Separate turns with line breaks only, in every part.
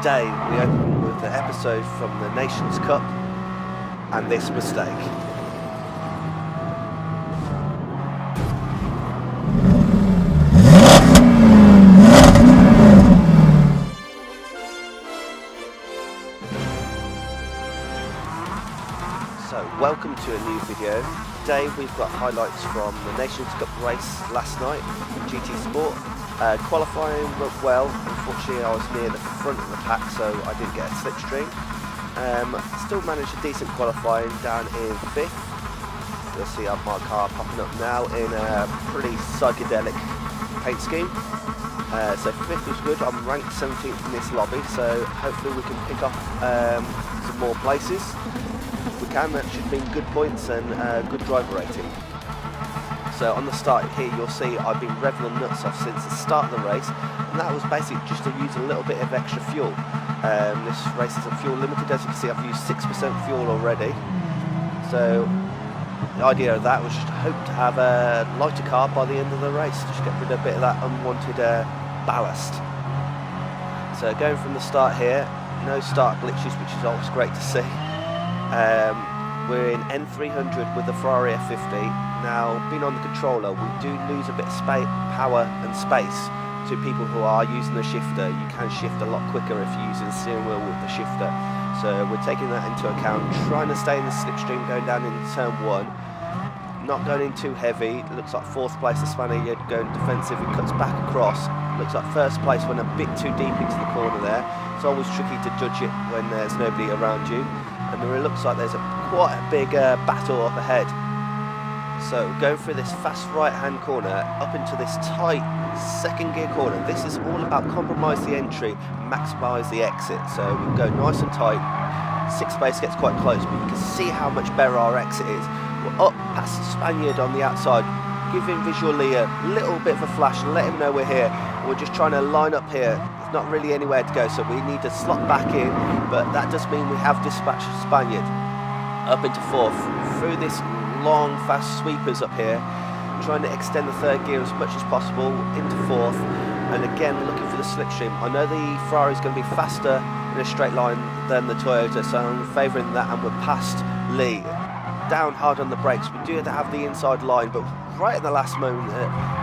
today we open with the episode from the Nations Cup and this mistake. So welcome to a new video. Today we've got highlights from the Nations Cup race last night, GT Sport. Qualifying went well. Unfortunately I was near the front of the pack, so I didn't get a slipstream. Still managed a decent qualifying down in 5th. You'll see my car popping up now in a pretty psychedelic paint scheme. So 5th was good. I'm ranked 17th in this lobby, so hopefully we can pick up some more places. We can, that should mean good points and good driver rating. So on the start here you'll see I've been revving the nuts off since the start of the race, and that was basically just to use a little bit of extra fuel. This race isn't fuel limited, as you can see I've used 6% fuel already. So the idea of that was just to hope to have a lighter car by the end of the race, just get rid of a bit of that unwanted ballast. So going from the start here, no start glitches, which is always great to see. We're in N300 with the Ferrari F50. Now, being on the controller, we do lose a bit of power and space to people who are using the shifter. You can shift a lot quicker if you're using the steering wheel with the shifter. So we're taking that into account, trying to stay in the slipstream going down into turn 1. Not going in too heavy. It looks like 4th place, the Spaniard going defensive. It cuts back across. Looks like 1st place went a bit too deep into the corner there. It's always tricky to judge it when there's nobody around you. And it looks like there's quite a big battle up ahead. So going through this fast right hand corner up into this tight 2nd gear corner. This is all about compromise the entry, maximise the exit. So we go nice and tight. 6th space gets quite close, but you can see how much better our exit is. We're up past the Spaniard on the outside, giving visually a little bit of a flash and let him know we're here. We're just trying to line up here. There's not really anywhere to go, so we need to slot back in, but that does mean we have dispatched the Spaniard up into 4th through this long fast sweepers up here, trying to extend the 3rd gear as much as possible into 4th, and again looking for the slipstream. I know the Ferrari is going to be faster in a straight line than the Toyota, so I'm favouring that, and we're past Lee. Down hard on the brakes. We do have the inside line, but right at the last moment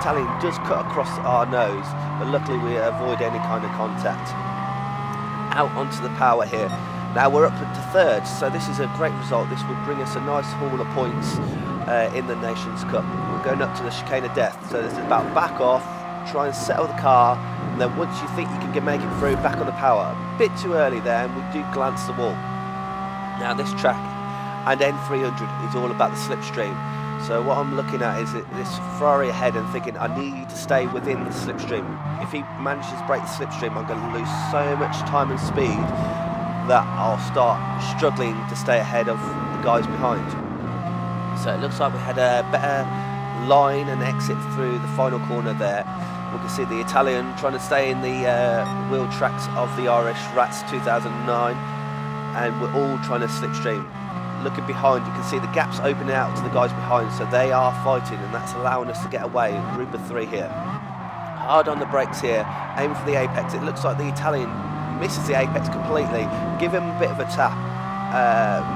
Italian does cut across our nose, but luckily we avoid any kind of contact. Out onto the power here. Now we're up to 3rd, so this is a great result. This would bring us a nice haul of points in the Nations Cup. We're going up to the chicane of death, so this is about back off, try and settle the car, and then once you think you can make it through, back on the power. A bit too early there, and we do glance the wall. Now this track and N300 is all about the slipstream. So what I'm looking at is this Ferrari ahead and thinking I need to stay within the slipstream. If he manages to break the slipstream, I'm going to lose so much time and speed that I'll start struggling to stay ahead of the guys behind. So it looks like we had a better line and exit through the final corner there. We can see the Italian trying to stay in the wheel tracks of the Irish Rats 2009, and we're all trying to slipstream. Looking behind, you can see the gaps opening out to the guys behind, so they are fighting, and that's allowing us to get away. Group of 3 here. Hard on the brakes here, aiming for the apex. It looks like the Italian misses the apex completely. Give him a bit of a tap.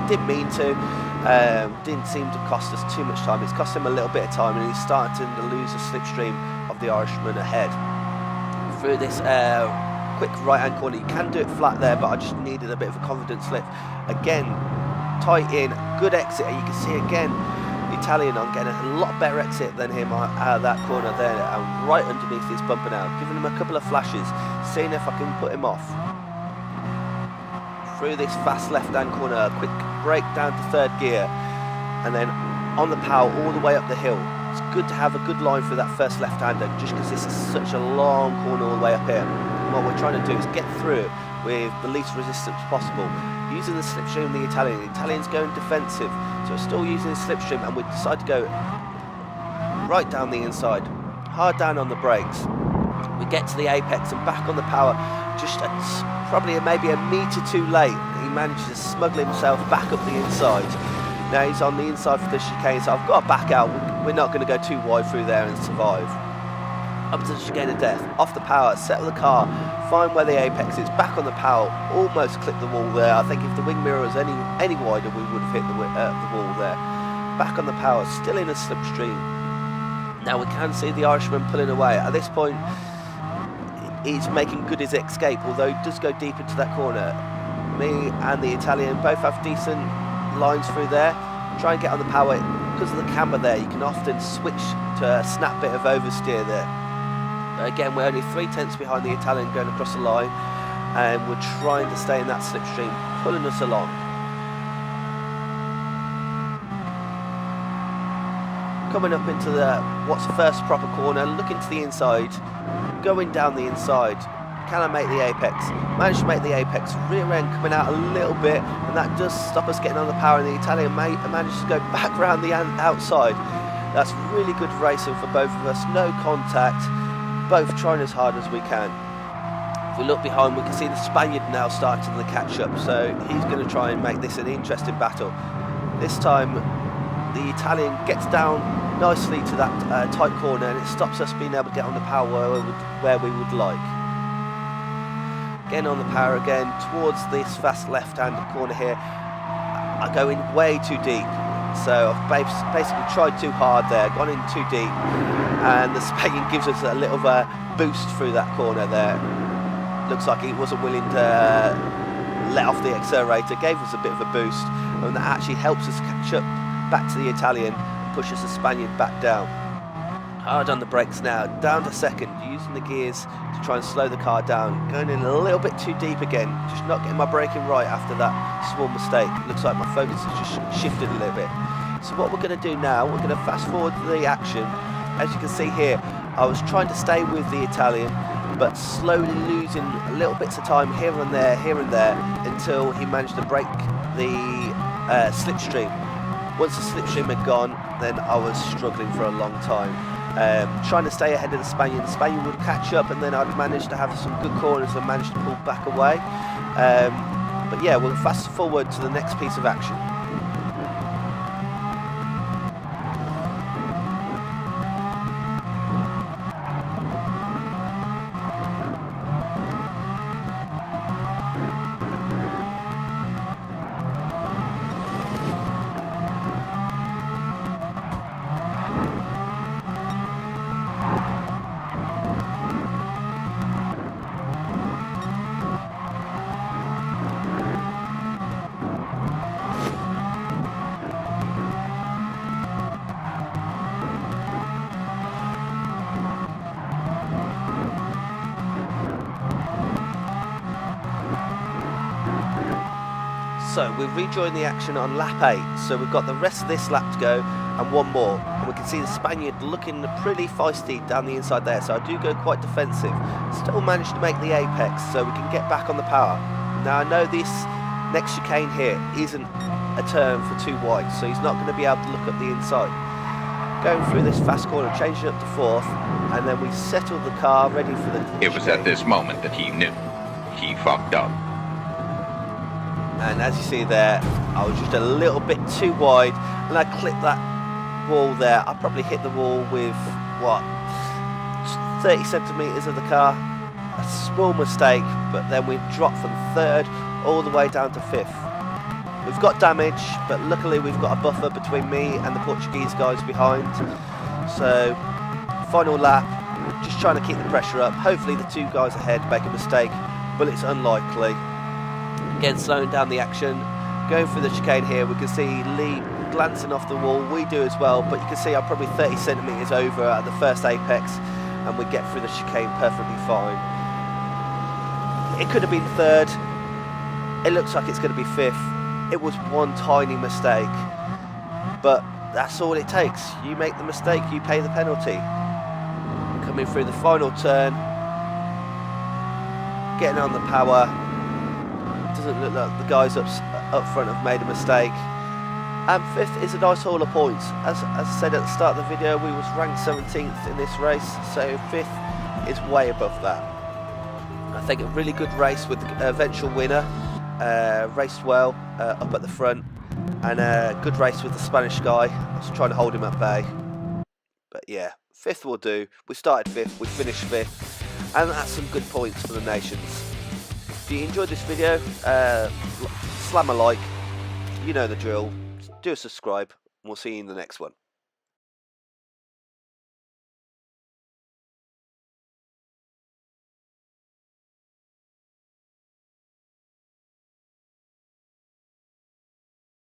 Didn't mean to. Didn't seem to cost us too much time. It's cost him a little bit of time, and he's starting to lose the slipstream of the Irishman ahead. Through this quick right-hand corner, you can do it flat there, but I just needed a bit of a confident slip. Again, tight in, good exit, and you can see again the Italian on getting a lot better exit than him out of that corner there, and right underneath his bumper now, giving him a couple of flashes, seeing if I can put him off. Through this fast left-hand corner, a quick break down to 3rd gear, and then on the power all the way up the hill. It's good to have a good line for that first left-hander, just because this is such a long corner all the way up here. And what we're trying to do is get through it with the least resistance possible. Using the slipstream of the Italian. The Italian's going defensive, so we're still using the slipstream, and we decide to go right down the inside, hard down on the brakes. We get to the apex and back on the power, just probably maybe a metre too late. He manages to smuggle himself back up the inside. Now he's on the inside for the chicane, so I've got to back out. We're not going to go too wide through there and survive. up to the chicane of death, off the power, settle the car, find where the apex is, back on the power, almost clip the wall there. I think if the wing mirror was any wider, we would have hit the wall there. Back on the power, still in a slipstream. Now we can see the Irishman pulling away. At this point, he's making good his escape, although he does go deep into that corner. Me and the Italian both have decent lines through there. Try and get on the power. Because of the camber there, you can often switch to a snap bit of oversteer there. But again, we're only 3/10 behind the Italian going across the line, and we're trying to stay in that slipstream, pulling us along. Coming up into what's the first proper corner, looking to the inside, going down the inside. Can I make the apex? Managed to make the apex, rear end coming out a little bit, and that does stop us getting on the power, and the Italian managed to go back around the outside. That's really good racing for both of us, no contact, both trying as hard as we can. If we look behind, we can see the Spaniard now starting to catch up, so he's going to try and make this an interesting battle. This time, the Italian gets down nicely to that tight corner, and it stops us being able to get on the power where we would like. Getting on the power again towards this fast left-handed corner here. I go in way too deep, so I've basically tried too hard there, gone in too deep, and the Spaniard gives us a little boost through that corner there. Looks like he wasn't willing to let off the accelerator, gave us a bit of a boost, and that actually helps us catch up back to the Italian, pushes the Spaniard back down. Hard on the brakes now, down to second, using the gears to try and slow the car down. Going in a little bit too deep again, just not getting my braking right after that small mistake. Looks like my focus has just shifted a little bit. So what we're going to do now, we're going to fast forward the action. As you can see here, I was trying to stay with the Italian, but slowly losing little bits of time here and there, until he managed to break the slipstream. Once the slipstream had gone, then I was struggling for a long time. Trying to stay ahead of the Spaniard would catch up, and then I'd manage to have some good corners and manage to pull back away. But yeah, we'll fast forward to the next piece of action. So we've rejoined the action on lap 8, so we've got the rest of this lap to go and one more, and we can see the Spaniard looking pretty feisty down the inside there, so I do go quite defensive. Still managed to make the apex so we can get back on the power. Now I know this next chicane here isn't a turn for too wide, so he's not going to be able to look up the inside. Going through this fast corner, changing up to 4th, and then we settled the car ready for the
It was at this moment that he knew he fucked up.
And as you see there, I was just a little bit too wide, and I clipped that wall there. I probably hit the wall with, what, 30 centimetres of the car. A small mistake, but then we dropped from 3rd all the way down to 5th. We've got damage, but luckily we've got a buffer between me and the Portuguese guys behind. So, final lap, just trying to keep the pressure up. Hopefully the 2 guys ahead make a mistake, but it's unlikely. Again, slowing down the action, going through the chicane here, we can see Lee glancing off the wall, we do as well, but you can see I'm probably 30 centimetres over at the first apex, and we get through the chicane perfectly fine. It could have been 3rd, it looks like it's going to be 5th, it was one tiny mistake, but that's all it takes. You make the mistake, you pay the penalty. Coming through the final turn, getting on the power. Doesn't look like the guys up front have made a mistake. And 5th is a nice haul of points. As I said at the start of the video, we was ranked 17th in this race, so 5th is way above that. I think a really good race with the eventual winner. Raced well up at the front, and a good race with the Spanish guy. I was trying to hold him at bay. But yeah, 5th will do. We started 5th, we finished 5th, and that's some good points for the nations. If you enjoyed this video, slam a like, you know the drill, do a subscribe, and we'll see you in the next one.